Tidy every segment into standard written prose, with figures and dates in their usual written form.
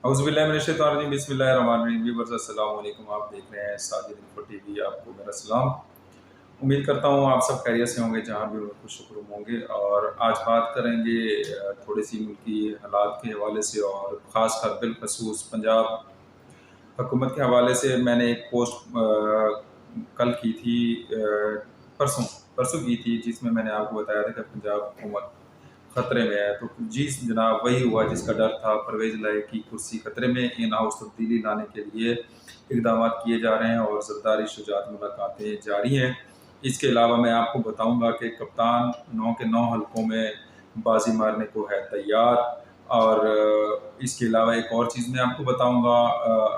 औज़ुबिल्लाहिमिनश्शैतानिर्रजीम बिस्मिल्लाहिर्रहमानिर्रहीम। व्यूअर्स अस्सलाम वालेकुम। आप देख रहे हैं साजिद इन्फो टीवी। आपको मेरा सलाम। उम्मीद करता हूँ आप सब खैरियत से होंगे, जहाँ भी होंगे खुश होंगे। और आज बात करेंगे थोड़ी सी मुल्की हालात के हवाले से, और ख़ासकर बिलखसूस पंजाब हुकूमत के हवाले से। मैंने एक पोस्ट कल की थी, परसों परसों की थी, जिसमें मैंने आपको बताया था कि पंजाब हुकूमत खतरे में है। तो जी जनाब, वही हुआ जिसका डर था। परवेज़ इलाही की कुर्सी खतरे में। इन हाउस तब्दीली लाने के लिए इकदाम किए जा रहे हैं और ज़रदारी शुजात मुलाकातें जारी हैं। इसके अलावा मैं आपको बताऊंगा कि कप्तान 9 के 9 हलकों में बाजी मारने को है तैयार। और इसके अलावा एक और चीज़ मैं आपको बताऊंगा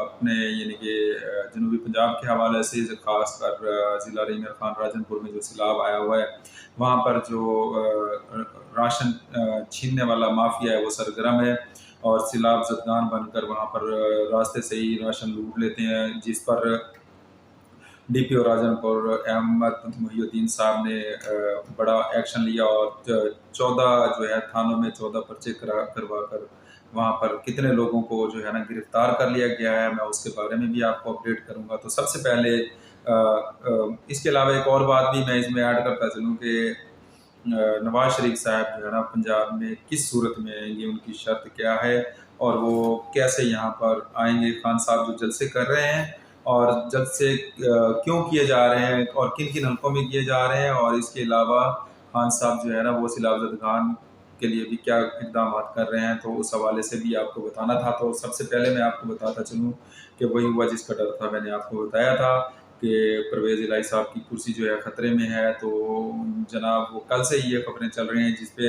अपने यानी कि जनूबी पंजाब के हवाले से, ख़ास कर ज़िला रहीम खान राजनपुर में जो सैलाब आया हुआ है, वहाँ पर जो राशन छीनने वाला माफिया है वो सरगर्म है, और सैलाब ज़दगान बनकर वहाँ पर रास्ते से ही राशन लूट लेते हैं, जिस पर DPO राजनपुर अहमद मुहिउद्दीन साहब ने बड़ा एक्शन लिया और 14 जो है थानों में 14 पर्चे करवा कर वहाँ पर कितने लोगों को जो है ना गिरफ्तार कर लिया गया है। मैं उसके बारे में भी आपको अपडेट करूँगा। तो सबसे पहले इसके अलावा एक और बात भी मैं इसमें ऐड करता चलूँ कि नवाज शरीफ साहब जो है ना पंजाब में किस सूरत में आएंगे, उनकी शर्त क्या है, और वो कैसे यहाँ पर आएंगे। खान साहब जो जलसे कर रहे हैं, और जलसे क्यों किए जा रहे हैं और किन किन हलकों में किए जा रहे हैं, और इसके अलावा खान साहब जो है ना वो सैलाब ज़दगान के लिए भी क्या इकदाम कर रहे हैं, तो उस हवाले से भी आपको बताना था। तो सबसे पहले मैं आपको बताता चलूँ कि वही हुआ जिसका डर था। मैंने आपको बताया था कि परवेज़ इलाही साहब की कुर्सी जो है ख़तरे में है। तो जनाब वो कल से ही ये खबरें चल रही हैं, जिस पे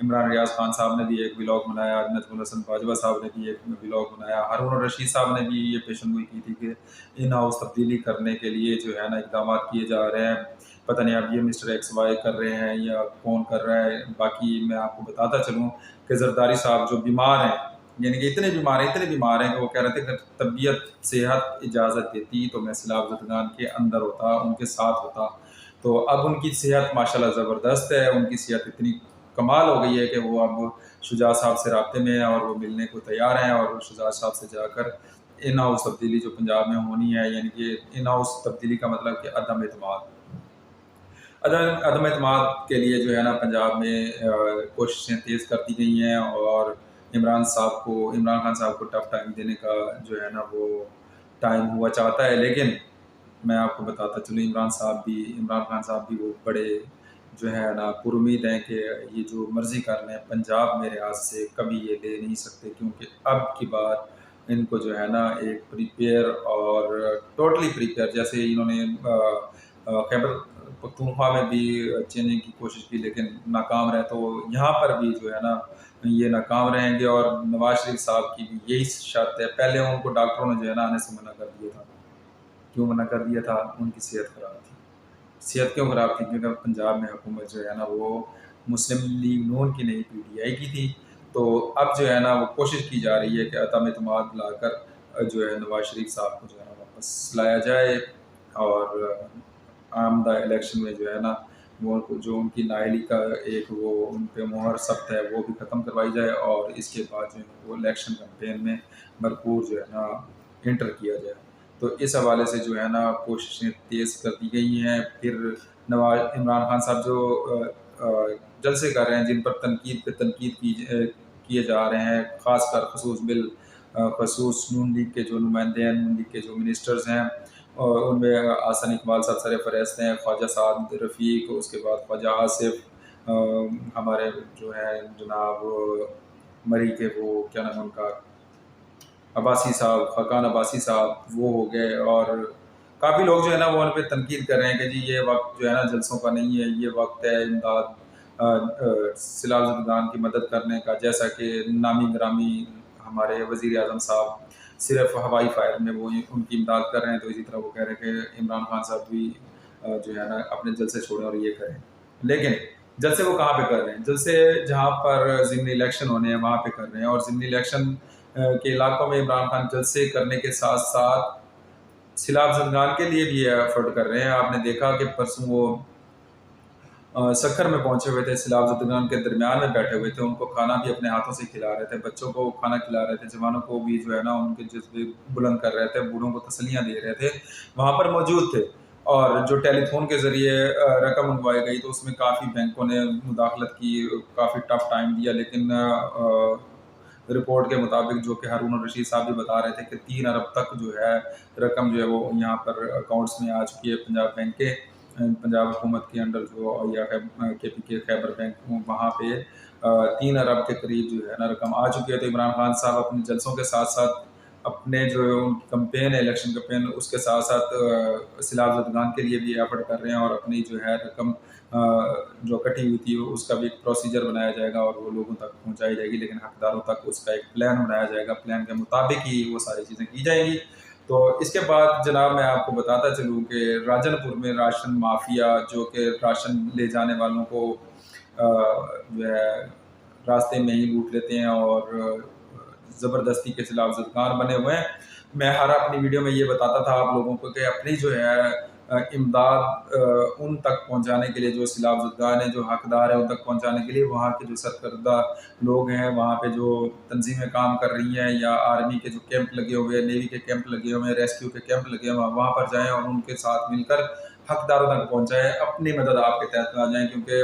इमरान रियाज खान साहब ने भी एक व्लॉग बनाया, नजमुल हसन बाजवा साहब ने भी एक व्लॉग बनाया, हारून रशीद साहब ने भी ये पेशनगोई की थी कि इन हाउस तब्दीली करने के लिए जो है ना इकदाम किए जा रहे हैं। पता नहीं अब ये मिस्टर XY कर रहे हैं या कौन कर रहा है। बाकी मैं आपको बताता चलूँ कि जरदारी साहब जो बीमार हैं, यानी कि इतने बीमार हैं कि वो कह रहे थे कि तबीयत सेहत इजाज़त देती तो मैं सैलाब ज़दगान के अंदर होता, उनके साथ होता। तो अब उनकी सेहत माशाल्लाह ज़बरदस्त है। उनकी सेहत इतनी कमाल हो गई है कि वो अब शुजा साहब से राब्ते में हैं और वो मिलने को तैयार हैं, और शुजा साहब से जाकर इन हाउस तब्दीली जो पंजाब में होनी है, यानी कि इन हाउस तब्दीली का मतलब कि अदम एतमाद के लिए जो है ना पंजाब में कोशिशें तेज़ कर दी गई हैं, और इमरान खान साहब को टफ टाइम देने का जो है ना वो टाइम हुआ चाहता है। लेकिन मैं आपको बताता चलूँ, इमरान खान साहब भी वो बड़े जो है ना पुरुमीद हैं कि ये जो मर्ज़ी कर लें पंजाब मेरे हाथ से कभी ये ले नहीं सकते, क्योंकि अब की बात इनको जो है ना एक प्रिपेयर और टोटली प्रिपेयर, जैसे इन्होंने खैबर पख्तूनख्वा में भी चेंजिंग की कोशिश की लेकिन नाकाम रहे, तो यहाँ पर भी जो है ना ये नाकाम रहेंगे। और नवाज शरीफ साहब की भी यही शर्त है। पहले उनको डॉक्टरों ने जो है ना आने से मना कर दिया था। क्यों मना कर दिया था? उनकी सेहत ख़राब थी। सेहत क्यों ख़राब थी? क्योंकि पंजाब में हुकूमत जो है ना वो मुस्लिम लीग नून की नहीं PTI की थी। तो अब जो है ना वो कोशिश की जा रही है कि अदम एतमाद लाकर जो है नवाज शरीफ साहब को जो है ना वापस लाया जाए, और आमदा इलेक्शन में जो है ना वो जो उनकी नाअहली का एक वो उन पे मोहर सख्त है वो भी ख़त्म करवाई जाए, और इसके बाद जो है वो इलेक्शन कैंपेन में भरपूर जो है ना इंटर किया जाए। तो इस हवाले से जो है ना कोशिशें तेज़ कर दी गई हैं। फिर इमरान खान साहब जो जलसे कर रहे हैं, जिन पर तनकीद पे तनकीद किए जा रहे हैं, ख़ासकर खसूस नून लीग के जो नुमाइंदे हैं, नून लीग के जो मिनिस्टर्स हैं, और उनमें आसन इकबाल साहब सरफ़हरिस्त हैं, ख्वाजा साद रफ़ीक, उसके बाद ख्वाजा आसिफ, हमारे जो है जनाब मरी के वो क्या नाम है उनका, अब्बासी साहब, ख़ाक़ान अब्बासी साहब, वो हो गए। और काफ़ी लोग जो है ना वो उन पे तनकीद कर रहे हैं कि जी ये वक्त जो है ना जलसों का नहीं है, ये वक्त है इमदाद सैलाब ज़दगान की मदद करने का। जैसा कि नामी ग्रामी हमारे वज़ीर आज़म साहब सिर्फ हवाई फायर में वो उनकी इमदाद कर रहे हैं, तो इसी तरह वो कह रहे हैं कि इमरान खान साहब भी जो है ना अपने जलसे छोड़ें और ये करें। लेकिन जलसे वो कहाँ पे कर रहे हैं? जलसे जहाँ पर ज़िमनी इलेक्शन होने हैं वहाँ पे कर रहे हैं, और ज़िमनी इलेक्शन के इलाकों में इमरान खान जलसे करने के साथ साथ सैलाब ज़दगान के लिए भी एफर्ट कर रहे हैं। आपने देखा कि परसों वो सखर में पहुंचे हुए थे, सैलाब ज़दगान के दरमियान में बैठे हुए थे, उनको खाना भी अपने हाथों से खिला रहे थे, बच्चों को खाना खिला रहे थे, जवानों को भी जो है ना उनके जज्बे बुलंद कर रहे थे, बूढ़ों को तसल्लियाँ दे रहे थे, वहाँ पर मौजूद थे। और जो टेलीफोन के ज़रिए रकम मंगवाई गई तो उसमें काफ़ी बैंकों ने मुदाखलत की, काफ़ी टफ टाइम दिया, लेकिन रिपोर्ट के मुताबिक जो कि हारून रशीद साहब भी बता रहे थे कि 3 अरब तक जो है रकम जो है वो यहाँ पर अकाउंट्स में आ चुकी है पंजाब बैंक के, पंजाब हुकूमत के अंडर जो या KPK खैबर बैंक, वहाँ पे 3 अरब के करीब जो है ना रकम आ चुकी है। तो इमरान खान साहब अपने जलसों के साथ साथ अपने जो उनकी कैंपेन है, इलेक्शन कैंपेन, उसके साथ साथ सैलाब ज़दगान के लिए भी एफर्ट कर रहे हैं, और अपनी जो है रकम जो कटी हुई थी उसका भी एक प्रोसीजर बनाया जाएगा और वो लोगों तक पहुंचाई जाएगी, लेकिन हकदारों तक उसका एक प्लान बनाया जाएगा, प्लान के मुताबिक ही वो सारी चीज़ें की जाएंगी। तो इसके बाद जनाब मैं आपको बताता चलूँ कि राजनपुर में राशन माफिया जो कि राशन ले जाने वालों को जो है रास्ते में ही लूट लेते हैं और ज़बरदस्ती के खिलाफ ज़दगान बने हुए हैं। मैं हर अपनी वीडियो में ये बताता था आप लोगों को कि अपनी जो है इमदाद उन तक पहुंचाने के लिए, जो सैलाब ज़दगान है, जो हकदार है, उन तक पहुंचाने के लिए वहाँ के जो सरकर्दा लोग हैं, वहाँ पे जो तंजीमें काम कर रही हैं, या आर्मी के जो कैंप लगे हुए हैं, नेवी के कैंप लगे हुए हैं, रेस्क्यू के कैंप लगे हुए हैं, वहाँ पर जाएँ और उनके साथ मिलकर हकदारों तक पहुँचाएँ, अपनी मदद आपके तहत आ जाएँ, क्योंकि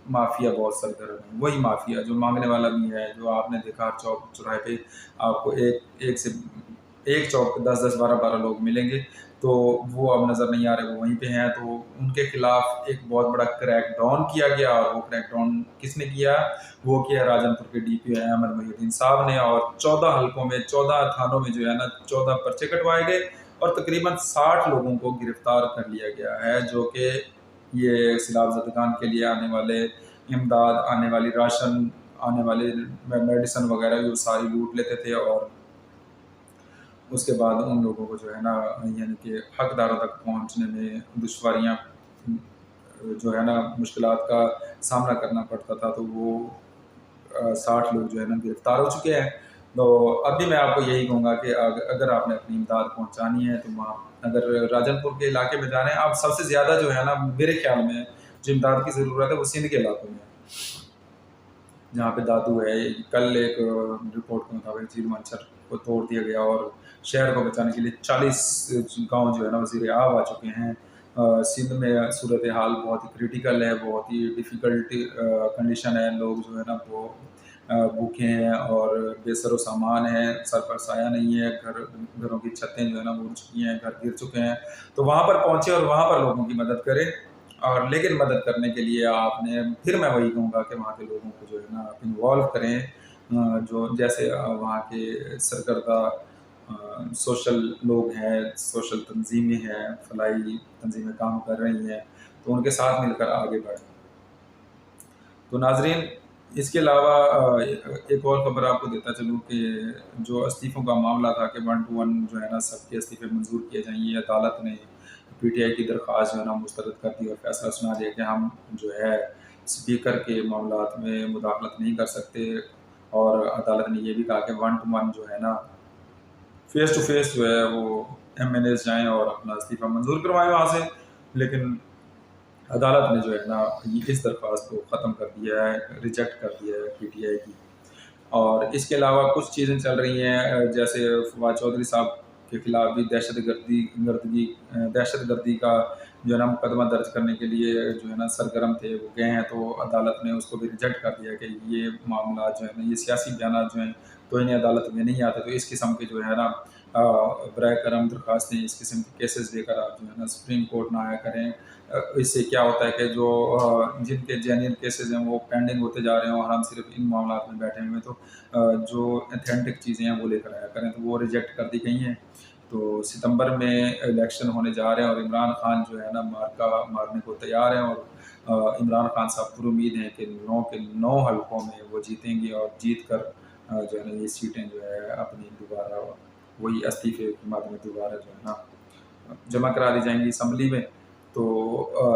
माफिया बहुत सरगर्म है। वही माफिया जो मांगने वाला भी है, जो आपने देखा हर चौक चौराहे पे आपको एक चौक 10-10, 12-12 लोग मिलेंगे, तो वो अब नज़र नहीं आ रहे, वो वहीं पे हैं। तो उनके खिलाफ एक बहुत बड़ा क्रैक डाउन किया गया, और वो क्रैक डाउन किसने किया? वो किया राजनपुर के DPO अहमद मोहिउद्दीन साहब ने, और 14 हलकों में 14 थानों में जो है ना 14 पर्चे कटवाए गए, और तकरीबन 60 लोगों को गिरफ्तार कर लिया गया है, जो कि ये सैलाब ज़दगान के लिए आने वाले इमदाद, आने वाली राशन, आने वाले मेडिसिन वगैरह भी वो सारी लूट लेते थे, और उसके बाद उन लोगों को जो है ना यानी कि हकदारों तक पहुंचने में दुश्वारियाँ जो है ना मुश्किलात का सामना करना पड़ता था। तो वो 60 लोग जो है ना गिरफ्तार हो चुके हैं। तो अब भी मैं आपको यही कहूँगा कि अगर आपने अपनी इमदाद पहुँचानी है तो वहाँ अगर राजनपुर के इलाके में जा रहे हैं आप, सबसे ज़्यादा जो है ना मेरे ख्याल में जो इमदाद की ज़रूरत है वो सिंध के इलाकों में है, जहाँ पे दादू है। कल एक रिपोर्ट के मुताबिक झील मंचर को तोड़ दिया गया, और शहर को बचाने के लिए 40 गांव जो है ना वज़ीर आब आ चुके हैं। सिंध में सूरत हाल बहुत ही क्रिटिकल है, बहुत ही डिफ़िकल्ट कंडीशन है, लोग जो है ना वो भूखे हैं और बेसरो सामान है, सर पर साया नहीं है, घरों की छतें जो है ना वो उड़ चुकी हैं, घर गिर चुके हैं। तो वहाँ पर पहुँचे और वहाँ पर लोगों की मदद करें, और लेकिन मदद करने के लिए आपने, फिर मैं वही कहूँगा कि वहाँ के लोगों को जो है ना आप इन्वॉल्व करें, जो जैसे वहाँ के सरकर्दा सोशल लोग हैं, सोशल तंजीमें हैं, फलाई तंजीमें काम कर रही हैं, तो उनके साथ मिलकर आगे बढ़ें। तो नाजरीन, इसके अलावा एक और ख़बर आपको देता चलूँ कि जो इस्तीफ़ों का मामला था कि 1 to 1 जो है ना सबके इस्तीफ़े मंजूर किए जाएंगे, अदालत ने PTI की दरख्वास्त जो है ना मुस्तरद कर दी और फैसला सुना दिया कि हम जो है स्पीकर के मामलात में मुदाखलत नहीं कर सकते, और अदालत ने ये भी कहा कि 1 to 1 जो है ना फेस टू फेस जो है वो MNAs जाएँ और अपना इस्तीफ़ा मंजूर करवाएँ वहाँ से। लेकिन अदालत ने जो है ना इस दरख्वास्त को ख़त्म कर दिया है, रिजेक्ट कर दिया है PTI की। और इसके अलावा कुछ चीज़ें चल रही हैं, जैसे फवाद चौधरी साहब के खिलाफ भी दहशतगर्दी का जो है ना मुकदमा दर्ज करने के लिए जो है ना सरगर्म थे, वो गए हैं। तो अदालत ने उसको भी रिजेक्ट कर दिया कि ये मामला जो है ना, ये सियासी बयान जो हैं तो इन्हें अदालत में नहीं आते। तो इस किस्म के जो है ना बराए करम दरख्वास्तें, इस किस्म के केसेस लेकर आप जो है ना सुप्रीम कोर्ट ना आया करें। इससे क्या होता है कि जो जिनके जेन्युइन केसेस हैं वो पेंडिंग होते जा रहे हैं, और हम सिर्फ इन मामला में बैठे हुए हैं। तो जो ऑथेंटिक चीज़ें हैं वो लेकर आया करें, तो वो रिजेक्ट कर दी गई हैं। तो सितंबर में इलेक्शन होने जा रहे हैं, और इमरान खान जो है ना मार्का मारने को तैयार हैं, और इमरान खान साहब पूरी उम्मीद है कि 9 के 9 हलकों में वो जीतेंगे, और जीत कर जो है ना ये सीटें जो है अपनी दोबारा वही इस्तीफे के माध्यम में दोबारा जो है ना जमा करा दी जाएंगी असम्बली में। تو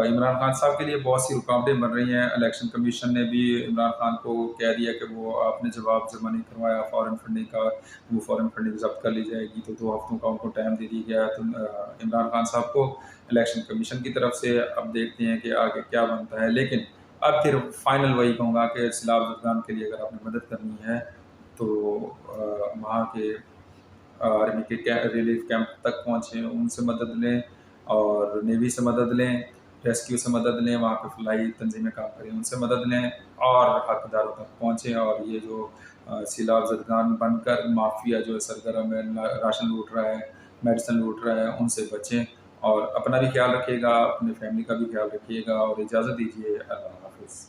عمران خان صاحب کے لیے بہت سی رکاوٹیں بن رہی ہیں. الیکشن کمیشن نے بھی عمران خان کو کہہ دیا کہ وہ آپ نے جواب جمع نہیں کروایا فارن فنڈنگ کا، وہ فارن فنڈنگ ضبط کر لی جائے گی. تو 2 ہفتوں کا ان کو ٹائم دے دیا گیا تو عمران خان صاحب کو الیکشن کمیشن کی طرف سے. اب دیکھتے ہیں کہ آگے کیا بنتا ہے. لیکن اب پھر فائنل وہی کہوں گا کہ سیلاب زدگان کے لیے اگر آپ نے مدد کرنی ہے تو وہاں کے آرمی کے ریلیف کیمپ تک پہنچیں، ان سے مدد لیں، اور نیوی سے مدد لیں، ریسکیو سے مدد لیں، وہاں پہ فلائی تنظیمیں کام کریں ان سے مدد لیں، اور حقداروں تک پہنچیں. اور یہ جو سیلاب زدگان بن کر مافیا جو سرگرم ہے، راشن لوٹ رہا ہے، میڈیسن لوٹ رہا ہے، ان سے بچیں. اور اپنا بھی خیال رکھیے گا، اپنے فیملی کا بھی خیال رکھیے گا. اور اجازت دیجیے، اللہ حافظ.